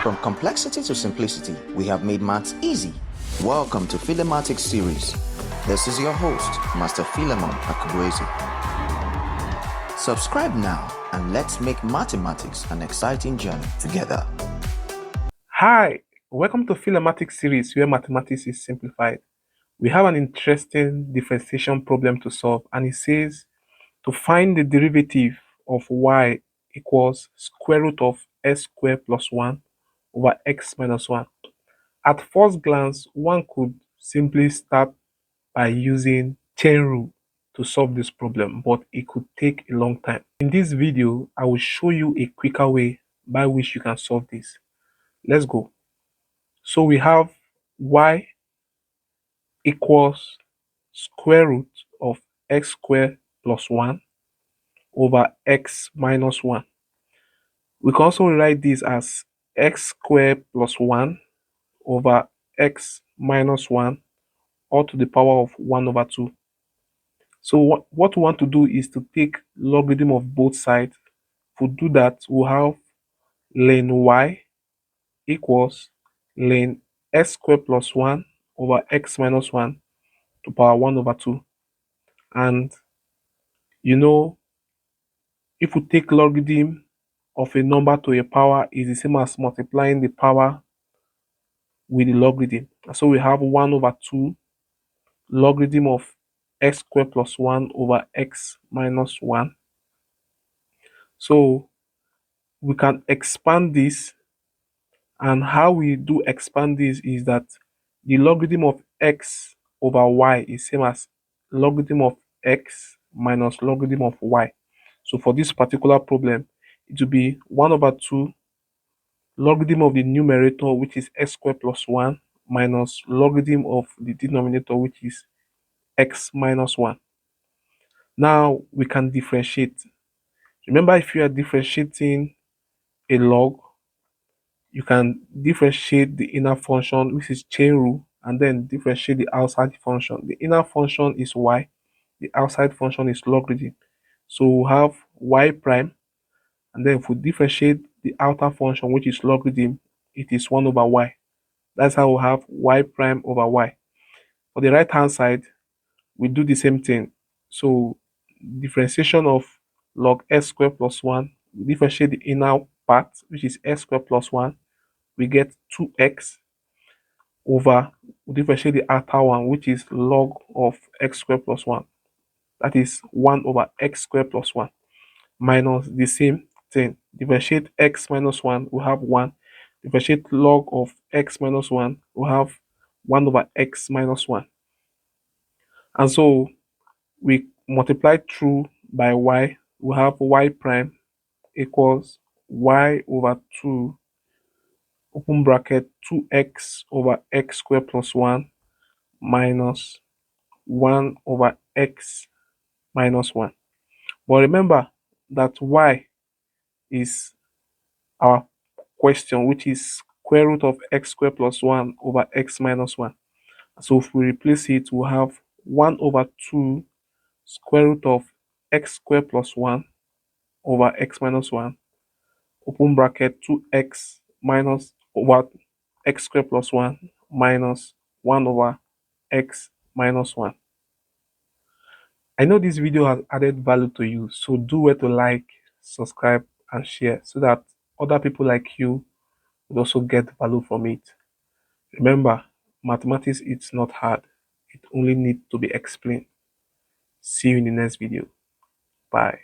From complexity to simplicity, we have made maths easy. Welcome to Philemathics series. This is your host, Master Philemon Akubwezi. Subscribe now and let's make mathematics an exciting journey together. Hi, welcome to Philemathics series where mathematics is simplified. We have an interesting differentiation problem to solve, and it says to find the derivative of y equals square root of s squared plus 1 over x minus 1. At first glance, one could simply start by using chain rule to solve this problem, but it could take a long time. In this video, I will show you a quicker way by which you can solve this. Let's go. So we have y equals square root of x squared plus 1 over x minus 1. We can also write this as x squared plus 1 over x minus 1 all to the power of 1 over 2. So what we want to do is to take logarithm of both sides. To do that, we'll have ln y equals ln x squared plus 1 over x minus 1 to power 1 over 2. And if we take logarithm of a number to a power is the same as multiplying the power with the logarithm. So we have 1 over 2 logarithm of x squared plus 1 over x minus 1. So we can expand this, and how we do expand this is that the logarithm of x over y is same as logarithm of x minus logarithm of y. So for this particular problem, it will be 1 over 2 logarithm of the numerator, which is x squared plus 1, minus logarithm of the denominator, which is x minus 1. Now we can differentiate. Remember, if you are differentiating a log, you can differentiate the inner function, which is chain rule, and then differentiate the outside function. The inner function is y, the outside function is logarithm. So we have y prime, and then if we differentiate the outer function, which is logarithm, it is 1 over y. That's how we have y prime over y. For the right hand side, we do the same thing. So differentiation of log s squared plus 1, we differentiate the inner part, which is s squared plus 1, we get 2x over, we differentiate the outer one, which is log of x squared plus 1. That is 1 over x squared plus 1 minus the same thing. Differentiate x minus 1, we have 1. Differentiate log of x minus 1, we have 1 over x minus 1. And so we multiply through by y, we have y prime equals y over 2 open bracket 2x over x squared plus 1 minus 1 over x minus 1. But remember that y is our question, which is square root of x squared plus 1 over x minus 1. So if we replace it, we'll have 1 over 2 square root of x squared plus 1 over x minus 1, open bracket 2x minus over x squared plus 1 minus 1 over x minus 1. I know this video has added value to you, so do well to like, subscribe, and share so that other people like you will also get value from it. Remember, mathematics is not hard, it only needs to be explained. See you in the next video. Bye.